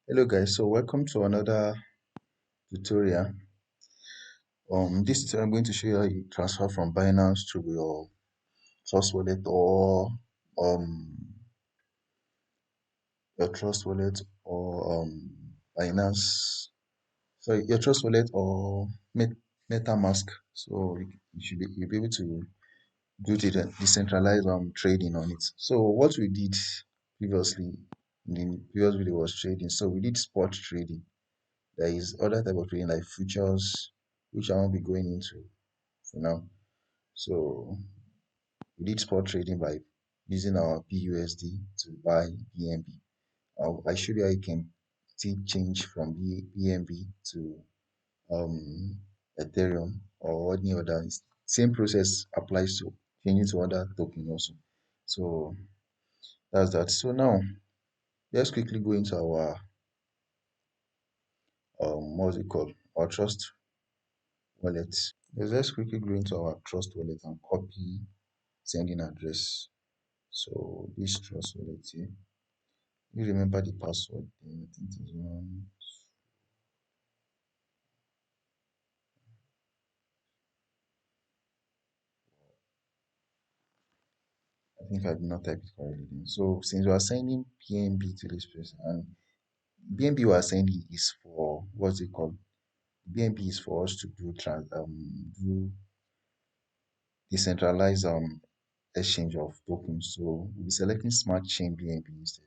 Hello guys, so welcome to another tutorial. This tutorial I'm going to show you how you transfer from Binance to your Trust wallet or um your Trust wallet or Binance. Sorry, your Trust wallet or MetaMask. So you'll be able to do the decentralized trading on it. So what we did previously in the previous video was trading. So we did spot trading. There is other type of trading like futures, which I won't be going into for now. So we did spot trading by using our BUSD to buy BNB. I showed you how you can see change from BNB to um, Ethereum or any other. Same process applies to changing to other token also. So that's that. So now let's quickly go into our what's it called? Our trust wallet. Let's quickly go into our trust wallet and copy sending address. So this trust wallet here, you remember the password. I think it is one. I think I did not type it correctly. Then. So since we are sending PNB to this person, and BNB we are sending is for what's it called? BNB is for us to do decentralized exchange of tokens. So we'll be selecting Smart Chain BNB instead.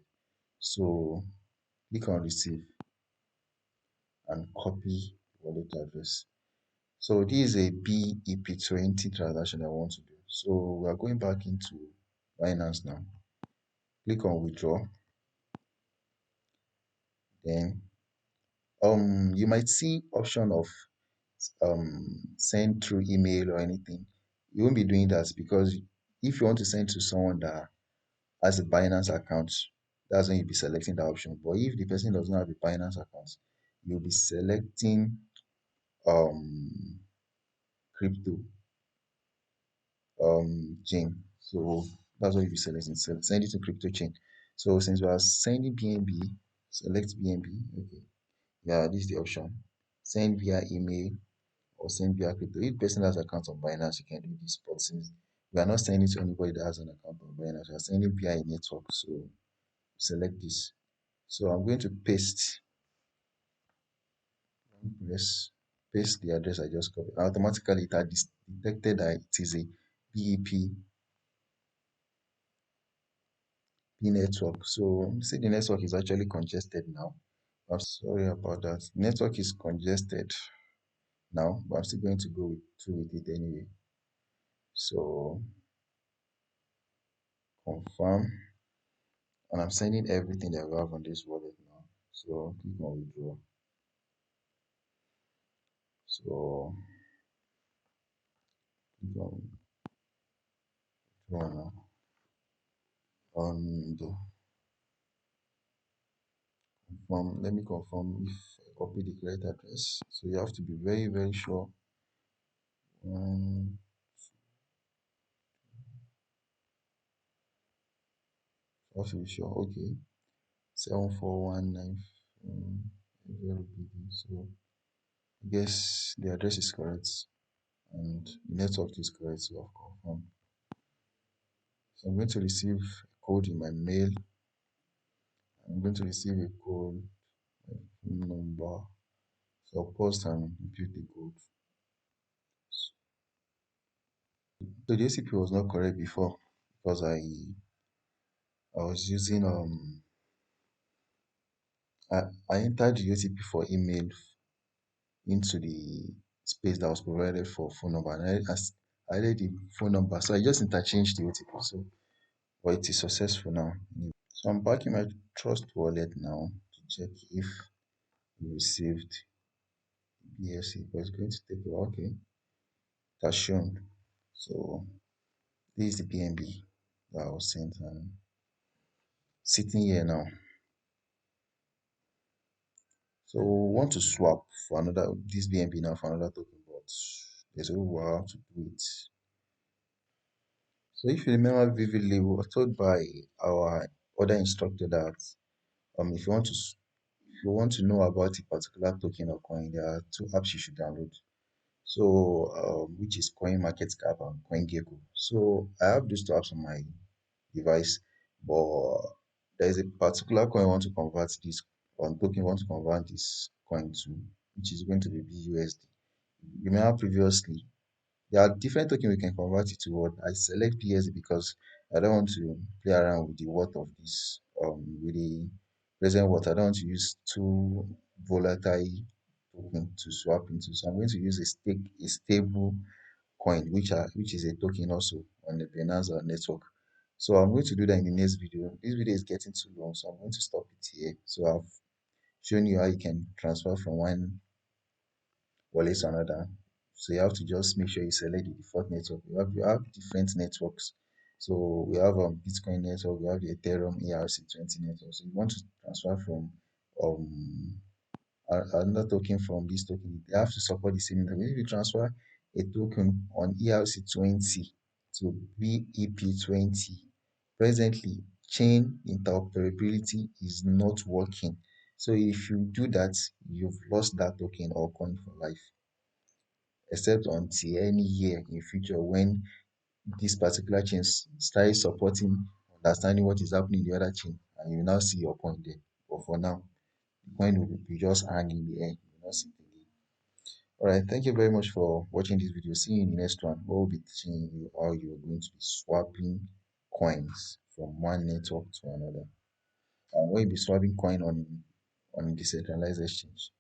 So click on receive and copy wallet address. So this is a BEP20 transaction I want to do. So we are going back into Binance now. Click on withdraw. Then you might see option of send through email or anything. You won't be doing that because if you want to send to someone that has a Binance account, that's when you'll be selecting that option. But if the person does not have a Binance account, you'll be selecting um crypto chain. So that's what you'll be selecting. Send it to crypto chain. So since we are sending BNB, select BNB. Okay. Yeah, this is the option. Send via email or send via crypto. If person has account on Binance, you can do this. But since we are not sending to anybody that has an account on Binance, we are sending via a network. So select this. So I'm going to paste the address I just copied. Automatically it has detected that it is a BEP network. So see the network is actually congested now. I'm sorry about that. Network is congested now, but I'm still going to go through with it anyway. So confirm, and I'm sending everything that we have on this wallet now. So click on withdraw. So click on withdraw now. And let me confirm if I copy the correct address. So you have to be very sure. Um, you have to be sure. Okay, 7419. So I guess the address is correct and the network is correct. So I've confirmed. So I'm going to receive a code in my mail. I'm going to receive a code, my phone number. So I'll post and input the code. So the ACP was not correct before because I was using I entered the OTP for email into the space that was provided for phone number, and I added the phone number, so I just interchanged the OTP. So, but it is successful now. So I'm back in my Trust wallet now to check if we received BSC, but it's going to take a while. Okay, it has shown. So this is the BNB that was sent and sitting here now. So we want to swap for another this BNB now for another token, but there's a way how to do it. So if you remember vividly, we were told by our other instructor that if you want to you want to know about a particular token or coin, there are two apps you should download. So, which is Coin Market Cap and CoinGecko. So, I have these two apps on my device, but there is a particular coin I want to convert this on token I want to convert this coin to, which is going to be BUSD. You may have previously there are different tokens we can convert it to what I select PSD because I don't want to play around with the worth of this with the present worth. I don't want to use too volatile token to swap into. So I'm going to use a stable coin, which is a token also on the Binance network. So I'm going to do that in the next video. This video is getting too long, so I'm going to stop it here. So I've shown you how you can transfer from one wallet to another. So you have to just make sure you select the default network. You have different networks. So we have Bitcoin network, we have the Ethereum ERC20 network. So you want to transfer from um another token from this token, they have to support the same network. If you transfer a token on ERC20 to BEP20, presently chain interoperability is not working. So if you do that, you've lost that token or coin for life, except until any year in future when this particular chain starts supporting understanding what is happening in the other chain, and you now see your coin there. But for now, the coin will be just hanging in the air. You will not see it again. All right, thank you very much for watching this video. See you in the next one. We'll be teaching you how you're going to be swapping coins from one network to another. And when you be swapping coin on decentralized exchange.